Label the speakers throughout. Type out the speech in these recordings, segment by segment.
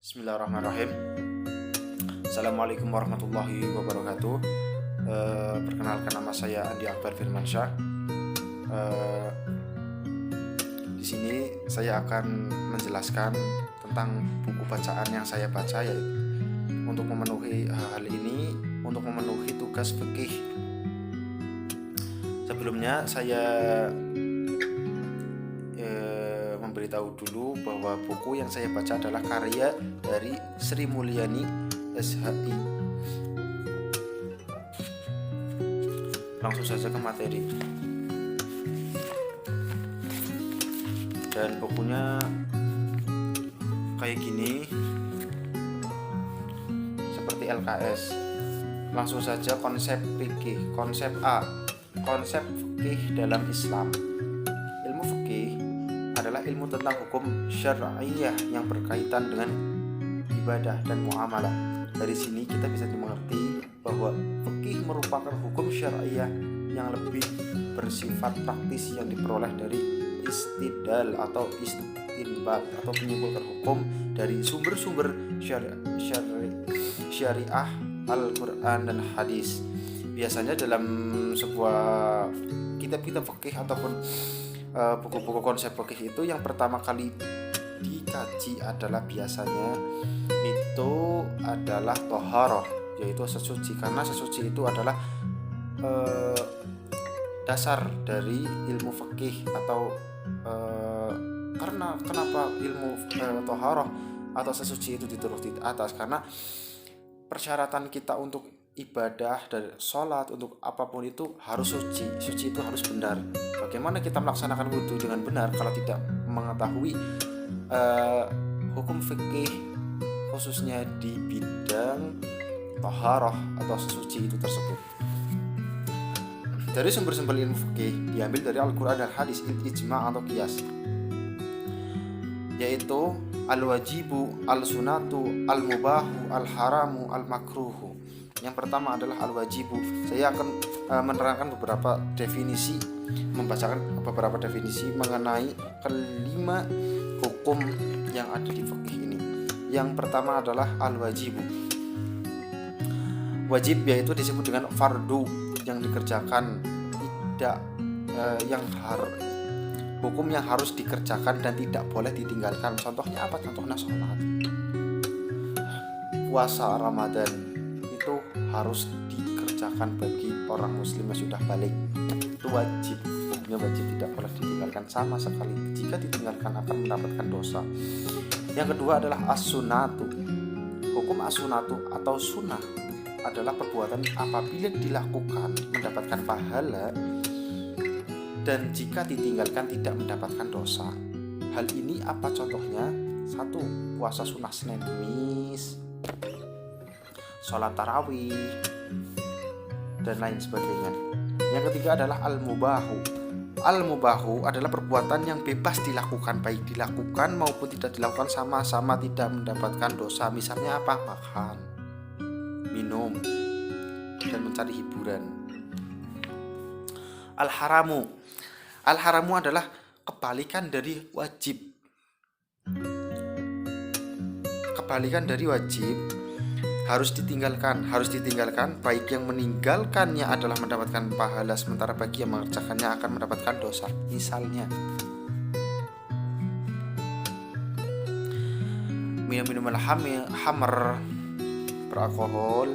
Speaker 1: Bismillahirrahmanirrahim. Assalamualaikum warahmatullahi wabarakatuh. Perkenalkan, nama saya Andi Akbar Firmansyah. Di sini saya akan menjelaskan tentang buku bacaan yang saya baca, yaitu untuk memenuhi hal ini, untuk memenuhi tugas fikih. Sebelumnya saya memberitahu dulu bahwa buku yang saya baca adalah karya dari Sri Mulyani SHI. Langsung saja ke materi. Dan bukunya kayak gini, seperti LKS. Langsung saja konsep fikih. Konsep A, konsep fikih dalam Islam. Ilmu fikih adalah ilmu tentang hukum syar'iyah yang berkaitan dengan ibadah dan muamalah. Dari sini kita bisa dimengerti bahwa fikih merupakan hukum syar'iyah yang lebih bersifat praktis yang diperoleh dari istidlal atau istinbat atau menyimpulkan hukum dari sumber-sumber syariah Al-Quran dan hadis. Biasanya dalam sebuah kitab-kitab fikih ataupun buku-buku konsep fikih itu yang pertama kali dikaji adalah biasanya itu adalah thaharah, yaitu sesuci, karena sesuci itu adalah dasar dari ilmu fikih atau karena kenapa ilmu thaharah atau sesuci itu ditaruh di atas, karena persyaratan kita untuk ibadah dari sholat, untuk apapun itu harus suci. Suci itu harus benar. Bagaimana kita melaksanakan wudhu dengan benar kalau tidak mengetahui hukum fikih khususnya di bidang taharah atau sesuci itu tersebut. Dari sumber-sumber ilmu fikih diambil dari Al-Quran dan hadis, ijma' atau qiyas, yaitu al-wajibu, al-sunatu, al-mubahu, al-haramu, al-makruhu. Yang pertama adalah al-wajibu. Saya akan menerangkan beberapa definisi, membacakan beberapa definisi mengenai kelima hukum yang ada di fikih ini. Yang pertama adalah al-wajibu. Wajib yaitu disebut dengan fardu, yang dikerjakan, tidak hukum yang harus dikerjakan dan tidak boleh ditinggalkan. Contohnya apa? Contohnya sholat, puasa Ramadan itu harus dikerjakan bagi orang muslim yang sudah balik. Itu wajib, hukumnya wajib, tidak boleh ditinggalkan sama sekali. Jika ditinggalkan akan mendapatkan dosa. Yang kedua adalah as-sunatu. Hukum as-sunatu atau sunnah adalah perbuatan apabila dilakukan mendapatkan pahala dan jika ditinggalkan tidak mendapatkan dosa. Hal ini apa contohnya? 1. Puasa sunnah Senin Kamis, sholat tarawih, dan lain sebagainya. Yang ketiga adalah al-mubahu. Al-mubahu adalah perbuatan yang bebas dilakukan, baik dilakukan maupun tidak dilakukan sama-sama tidak mendapatkan dosa. Misalnya apa? Makan, minum, dan mencari hiburan. Al-haramu. Al-haramu adalah kebalikan dari wajib. Kebalikan dari wajib, harus ditinggalkan baik yang meninggalkannya adalah mendapatkan pahala, sementara bagi yang mengerjakannya akan mendapatkan dosa. Misalnya minum hammer, beralkohol,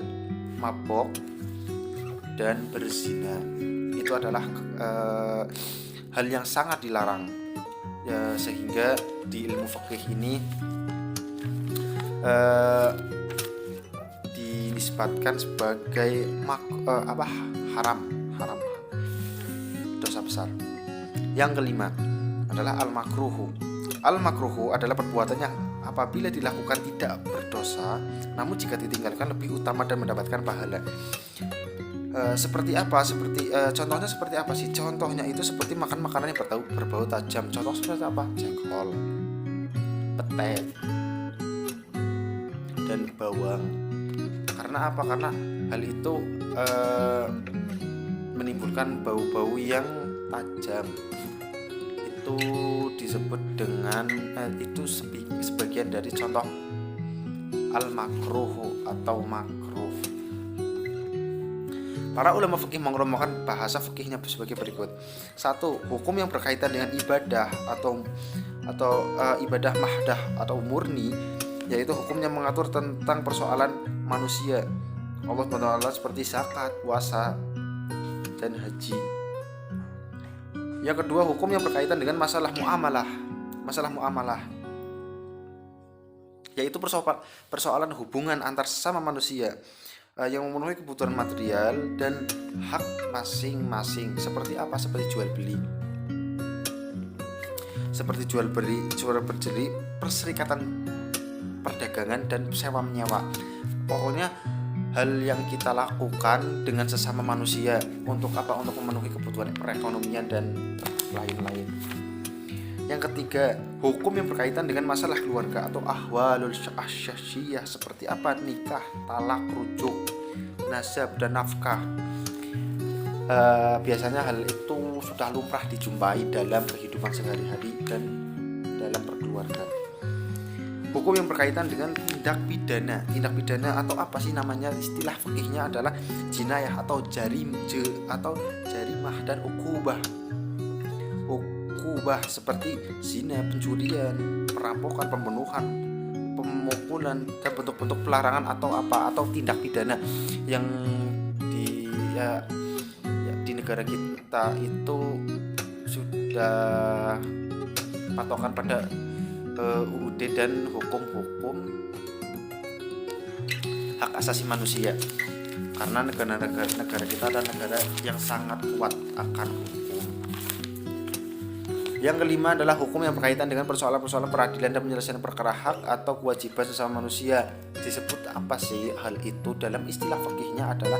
Speaker 1: mabok, dan berzina. Itu adalah hal yang sangat dilarang ya, sehingga di ilmu fikih ini dinisbatkan sebagai haram, dosa besar. Yang kelima adalah al-makruhu. Al-makruhu adalah perbuatan yang apabila dilakukan tidak berdosa, namun jika ditinggalkan lebih utama dan mendapatkan pahala. Seperti apa? Contohnya seperti apa sih? Contohnya itu seperti makan makanan yang berbau tajam. Contoh seperti apa? Jengkol, petai, dan bawang. Karena apa? Karena hal itu menimbulkan bau-bau yang tajam. Itu disebut dengan itu sebagian dari contoh al-makruh atau makruh. Para ulama fikih mengemukakan bahasa fikihnya sebagai berikut. 1. Hukum yang berkaitan dengan ibadah atau ibadah mahdah atau murni, yaitu hukum yang mengatur tentang persoalan manusia Allah SWT seperti zakat, puasa, dan haji. Yang kedua, hukum yang berkaitan dengan masalah muamalah, yaitu persoalan hubungan antar sesama manusia yang memenuhi kebutuhan material dan hak masing-masing. Seperti apa? Seperti jual beli, perserikatan perdagangan dan sewa menyewa. Pokoknya hal yang kita lakukan dengan sesama manusia untuk apa? Untuk memenuhi kebutuhan perekonomian dan lain-lain. Yang ketiga, hukum yang berkaitan dengan masalah keluarga atau ahwalul syakhsiyah seperti apa? Nikah, talak, rujuk, nasab, dan nafkah. Biasanya hal itu sudah lumrah dijumpai dalam kehidupan sehari-hari dan dalam berkeluarga. Hukum yang berkaitan dengan tindak pidana atau apa sih namanya, istilah fikihnya adalah jinayah atau jarimah dan ukubah seperti zina, pencurian, perampokan, pembunuhan, pemukulan, dan bentuk-bentuk pelarangan atau tindak pidana yang di negara kita itu sudah patokan pada UUD dan hukum-hukum hak asasi manusia, karena negara kita adalah negara yang sangat kuat akan hukum. Yang kelima adalah hukum yang berkaitan dengan persoalan-persoalan peradilan dan penyelesaian perkara hak atau kewajiban sesama manusia. Disebut apa sih hal itu? Dalam istilah fikihnya adalah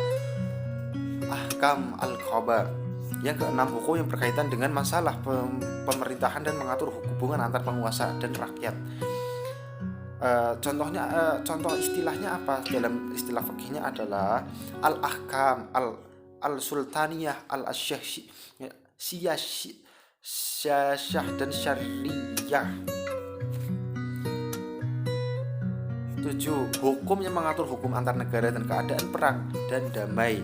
Speaker 1: ahkam al-qada. Yang keenam, hukum yang berkaitan dengan masalah pemerintahan dan mengatur hubungan antar penguasa dan rakyat. Contoh istilahnya apa? Dalam istilah fikihnya adalah al-ahkam, al-sultaniyah, al-siyasiyah dan syariah. 7. Hukum yang mengatur hukum antar negara dan keadaan perang dan damai.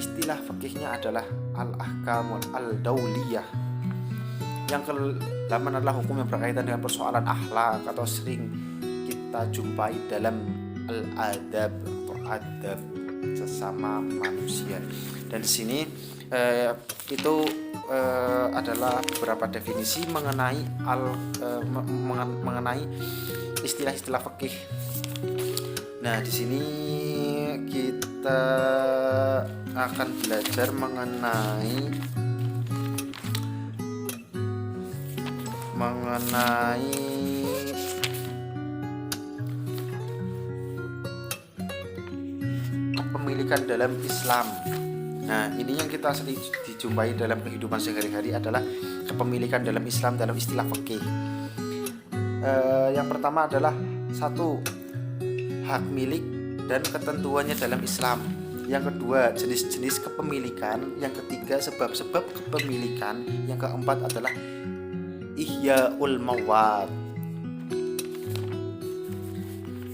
Speaker 1: Istilah fikihnya adalah al-ahkamul al-dauliyah. Yang ke-8 adalah hukum yang berkaitan dengan persoalan akhlak atau sering kita jumpai dalam al-adab atau adab sesama manusia. Dan di sini itu adalah beberapa definisi mengenai istilah-istilah fikih. Nah, di sini kita akan belajar mengenai kepemilikan dalam Islam. Nah, ini yang kita sering dijumpai dalam kehidupan sehari-hari adalah kepemilikan dalam Islam dalam istilah fikih. Yang pertama adalah 1. Hak milik dan ketentuannya dalam Islam. Yang kedua, jenis-jenis kepemilikan. Yang ketiga, sebab-sebab kepemilikan. Yang keempat adalah ihya'ul mawad.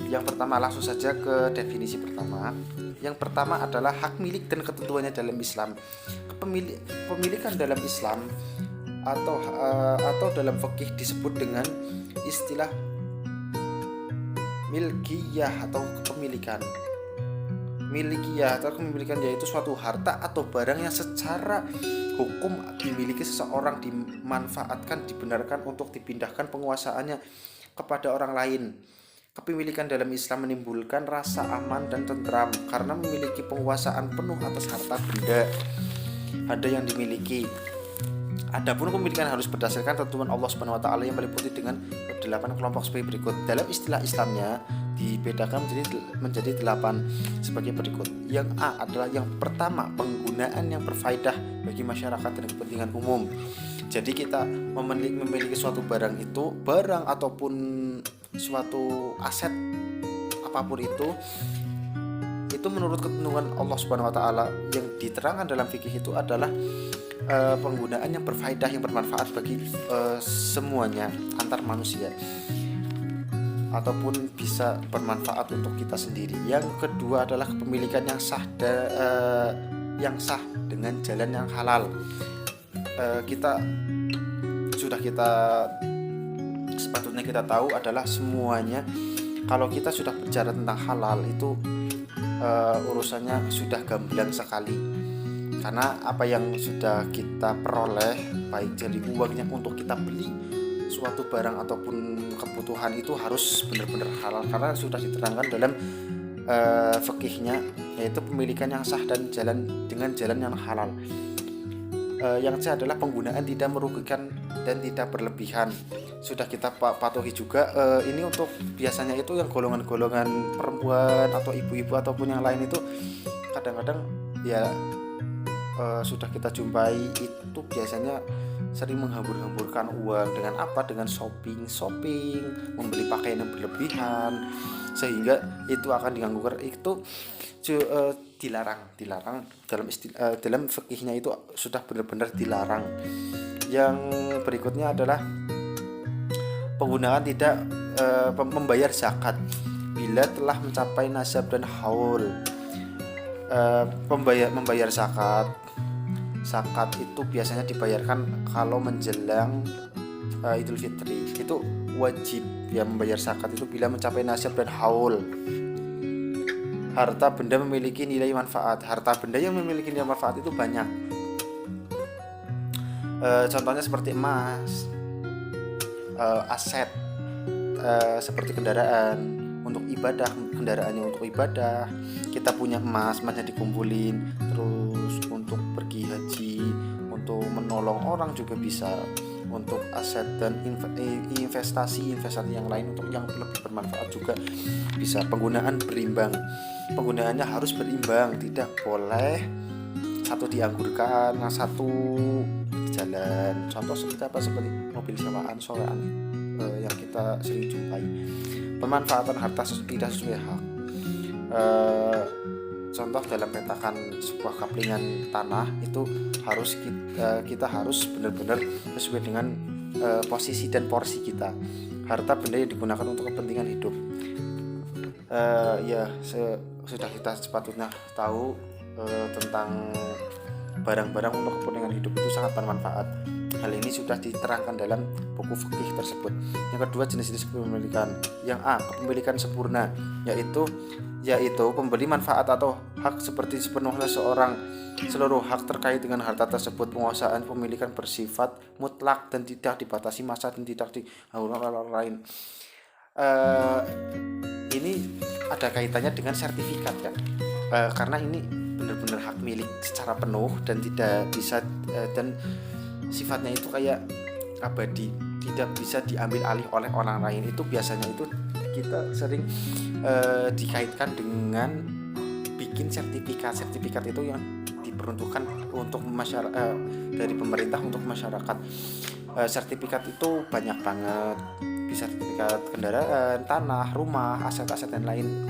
Speaker 1: Yang pertama, langsung saja ke definisi pertama. Yang pertama adalah hak milik dan ketentuannya dalam Islam. Kepemilikan dalam Islam atau dalam fikih disebut dengan istilah milkiyah atau kepemilikan. Milikiyah atau kepemilikan yaitu suatu harta atau barang yang secara hukum dimiliki seseorang, dimanfaatkan, dibenarkan untuk dipindahkan penguasaannya kepada orang lain. Kepemilikan dalam Islam menimbulkan rasa aman dan tentram karena memiliki penguasaan penuh atas harta benda yang dimiliki. Adapun kepemilikan harus berdasarkan ketentuan Allah SWT yang meliputi dengan 8 kelompok sebagai berikut. Dalam istilah Islamnya dibedakan menjadi 8 sebagai berikut. Yang A adalah yang pertama, penggunaan yang berfaedah bagi masyarakat dan kepentingan umum. Jadi kita memiliki suatu barang ataupun suatu aset apapun itu menurut ketentuan Allah Subhanahu wa taala yang diterangkan dalam fikih itu adalah penggunaan yang berfaedah, yang bermanfaat bagi semuanya antar manusia. ataupun bisa bermanfaat untuk kita sendiri. Yang kedua adalah kepemilikan yang sah dengan jalan yang halal. Kita sepatutnya kita tahu adalah semuanya, kalau kita sudah bicara tentang halal itu urusannya sudah gamblang sekali, karena apa yang sudah kita peroleh baik jadi uangnya untuk kita beli suatu barang ataupun kebutuhan itu harus benar-benar halal, karena sudah diterangkan dalam fikihnya, yaitu pemilikan yang sah dan dengan jalan yang halal. Yang C adalah penggunaan tidak merugikan dan tidak berlebihan. Sudah kita patuhi juga. Ini untuk biasanya itu yang golongan-golongan perempuan atau ibu-ibu ataupun yang lain itu kadang-kadang ya sudah kita jumpai itu biasanya sering menghambur-hamburkan uang dengan apa? Dengan shopping, membeli pakaian yang berlebihan, sehingga itu akan diganggu. Itu dilarang dalam fikihnya, itu sudah benar-benar dilarang. Yang berikutnya adalah penggunaan tidak membayar zakat bila telah mencapai nasab dan haul. Membayar zakat itu biasanya dibayarkan kalau menjelang Idul Fitri. Itu wajib ya membayar zakat itu bila mencapai nasab dan haul. Harta benda memiliki nilai manfaat. Harta benda yang memiliki nilai manfaat itu banyak. Contohnya seperti emas, aset seperti kendaraan untuk ibadah, kendaraannya untuk ibadah. Kita punya emasnya dikumpulin, terus untuk pergi haji, untuk menolong orang juga bisa, untuk aset dan investasi yang lain untuk yang lebih bermanfaat juga bisa. Penggunaan berimbang, penggunaannya harus berimbang, tidak boleh satu dianggurkan, yang satu di jalan. Contoh seperti mobil sewaan yang kita sering jumpai. Pemanfaatan harta tidak sesuai hak. Contoh dalam petakan sebuah kaplingan tanah itu kita harus benar-benar sesuai dengan posisi dan porsi kita. Harta benda yang digunakan untuk kepentingan hidup. Sudah kita sepatutnya tahu tentang barang-barang untuk kepentingan hidup itu sangat bermanfaat. Hal ini sudah diterangkan dalam buku fikih tersebut. Yang kedua, jenis-jenis kepemilikan. Yang A, kepemilikan sempurna, yaitu pembeli manfaat atau hak seperti sepenuhnya seluruh hak terkait dengan harta tersebut. Penguasaan pemilikan bersifat mutlak dan tidak dibatasi masa dan tidak diatur orang lain. Ini ada kaitannya dengan sertifikat ya, karena ini benar-benar hak milik secara penuh dan tidak bisa dan sifatnya itu kayak abadi, tidak bisa diambil alih oleh orang lain. Itu biasanya itu kita sering dikaitkan dengan bikin sertifikat itu yang diperuntukkan untuk masyarakat, dari pemerintah untuk masyarakat. Sertifikat itu banyak banget, bisa sertifikat kendaraan, tanah, rumah, aset-aset dan lain,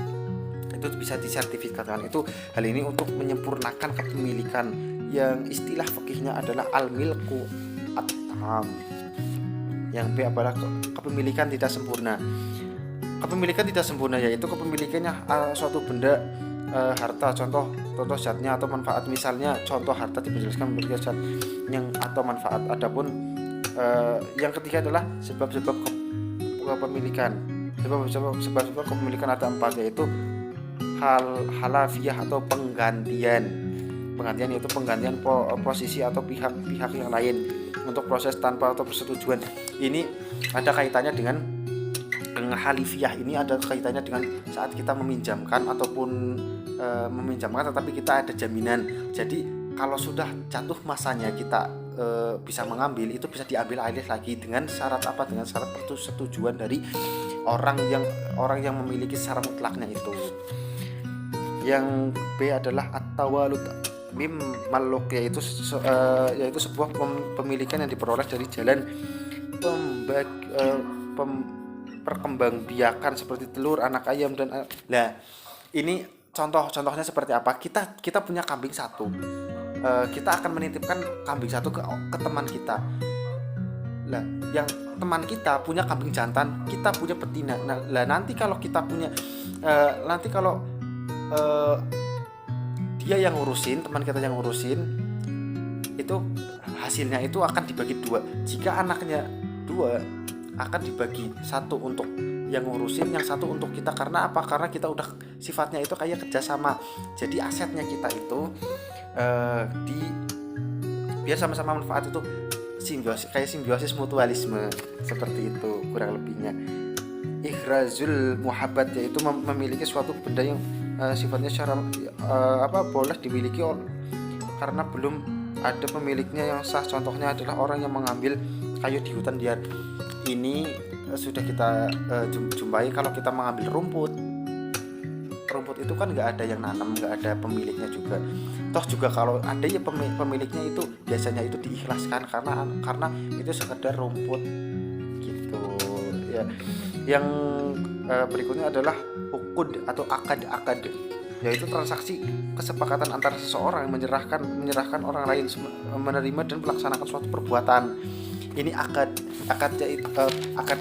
Speaker 1: itu bisa disertifikatkan. Itu hal ini untuk menyempurnakan kepemilikan, yang istilah fikihnya adalah al-milku at-tam. Yang B adalah kepemilikan tidak sempurna. Kepemilikan tidak sempurna yaitu kepemilikannya suatu benda, harta, contoh zatnya atau manfaat. Misalnya contoh harta dijelaskan memiliki zat yang atau manfaat. Adapun yang ketiga adalah sebab-sebab kepemilikan. Sebab-sebab kepemilikan ada 4, yaitu halafiyah atau penggantian yaitu penggantian posisi atau pihak yang lain untuk proses tanpa atau persetujuan. Ini ada kaitannya dengan halifiyah. Ini ada kaitannya dengan saat kita meminjamkan ataupun meminjamkan tetapi kita ada jaminan. Jadi kalau sudah jatuh masanya kita bisa mengambil, itu bisa diambil alih lagi dengan syarat apa? Dengan syarat persetujuan dari orang yang memiliki secara mutlaknya itu. Yang B adalah at-tawalud mim maluk, yaitu sebuah pemilikan yang diperoleh dari jalan perkembangbiakan seperti telur, anak ayam dan ini contohnya seperti apa? Kita punya kambing satu, kita akan menitipkan kambing satu ke teman kita. Lah, yang teman kita punya kambing jantan, kita punya betina. Nah, lah nanti kalau kita punya nanti kalau dia yang ngurusin, teman kita yang ngurusin, itu hasilnya itu akan dibagi dua. Jika anaknya dua, akan dibagi satu untuk yang ngurusin, yang satu untuk kita. Karena apa? Karena kita udah sifatnya itu kayak kerjasama. Jadi asetnya kita itu biar sama-sama manfaat, itu simbiosis, kayak simbiosis mutualisme, seperti itu kurang lebihnya. Ihrazul muhabbat, yaitu memiliki suatu benda yang sifatnya secara boleh dimiliki karena belum ada pemiliknya yang sah. Contohnya adalah orang yang mengambil kayu di hutan liar. Ini sudah kita jumpai kalau kita mengambil rumput itu kan nggak ada yang nanam, nggak ada pemiliknya juga. Toh juga kalau ada ya pemiliknya, itu biasanya itu diikhlaskan karena itu sekedar rumput gitu ya. Yang berikutnya adalah uqud atau akad, yaitu transaksi kesepakatan antara seseorang yang menyerahkan orang lain menerima dan melaksanakan suatu perbuatan. Ini akad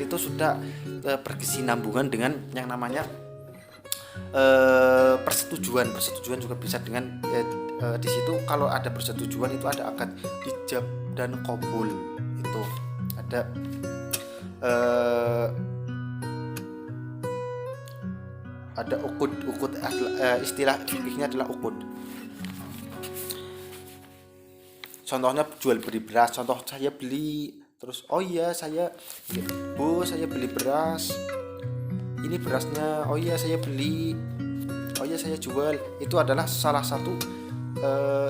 Speaker 1: itu sudah berkesinambungan dengan yang namanya persetujuan juga bisa dengan di situ. Kalau ada persetujuan itu ada akad ijab dan qabul, itu ada uqud. Istilah fikihnya adalah uqud. Contohnya jual beli beras. Contoh, saya beli, terus saya beli beras, ini berasnya, saya beli, saya jual. Itu adalah salah satu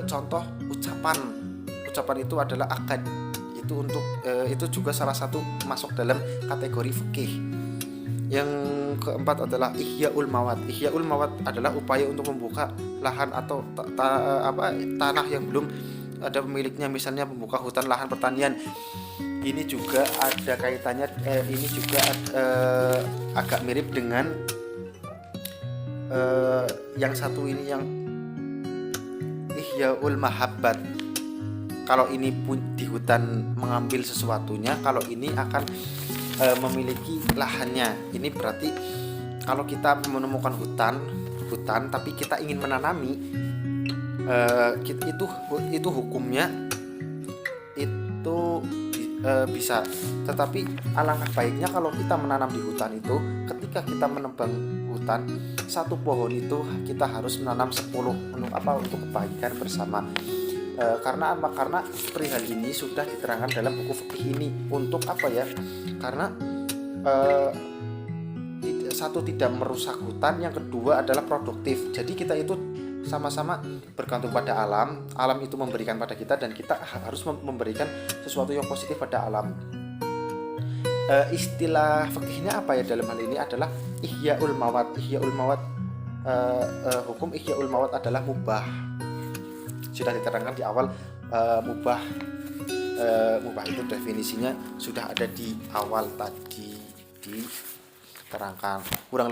Speaker 1: contoh ucapan itu adalah akad. Itu untuk itu juga salah satu masuk dalam kategori fikih. Yang keempat adalah ihyaul mawad. Ihyaul mawad adalah upaya untuk membuka lahan atau tanah yang belum ada pemiliknya, misalnya membuka hutan, lahan pertanian. Ini juga ada kaitannya, ini juga agak mirip dengan yang satu ini, yang ihyaul mahabbat. Kalau ini pun di hutan mengambil sesuatunya, kalau ini akan memiliki lahannya. Ini berarti kalau kita menemukan hutan tapi kita ingin menanami, itu hukumnya itu bisa. Tetapi alangkah baiknya kalau kita menanam di hutan itu, ketika kita menebang hutan, satu pohon itu kita harus menanam 10 untuk kebaikan bersama. Karena apa? Karena perihal ini sudah diterangkan dalam buku fikih ini. Untuk apa ya? Karena satu, tidak merusak hutan, yang kedua adalah produktif. Jadi kita itu sama-sama bergantung pada alam itu memberikan pada kita, dan kita harus memberikan sesuatu yang positif pada alam. Istilah fikihnya apa ya dalam hal ini adalah ihyaul mawad. Hukum ihyaul mawad adalah mubah. Sudah diterangkan di awal. Mubah itu definisinya sudah ada di awal tadi diterangkan. Kurang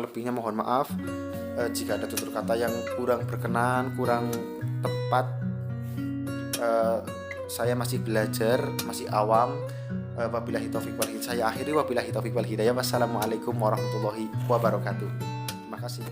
Speaker 1: lebihnya mohon maaf jika ada tutur kata yang kurang berkenan, kurang tepat. Saya masih belajar, masih awam. Wabillahi taufiq wal hidayah. Saya akhiri, wabillahi taufiq wal hidayah. Wassalamualaikum warahmatullahi wabarakatuh. Terima kasih.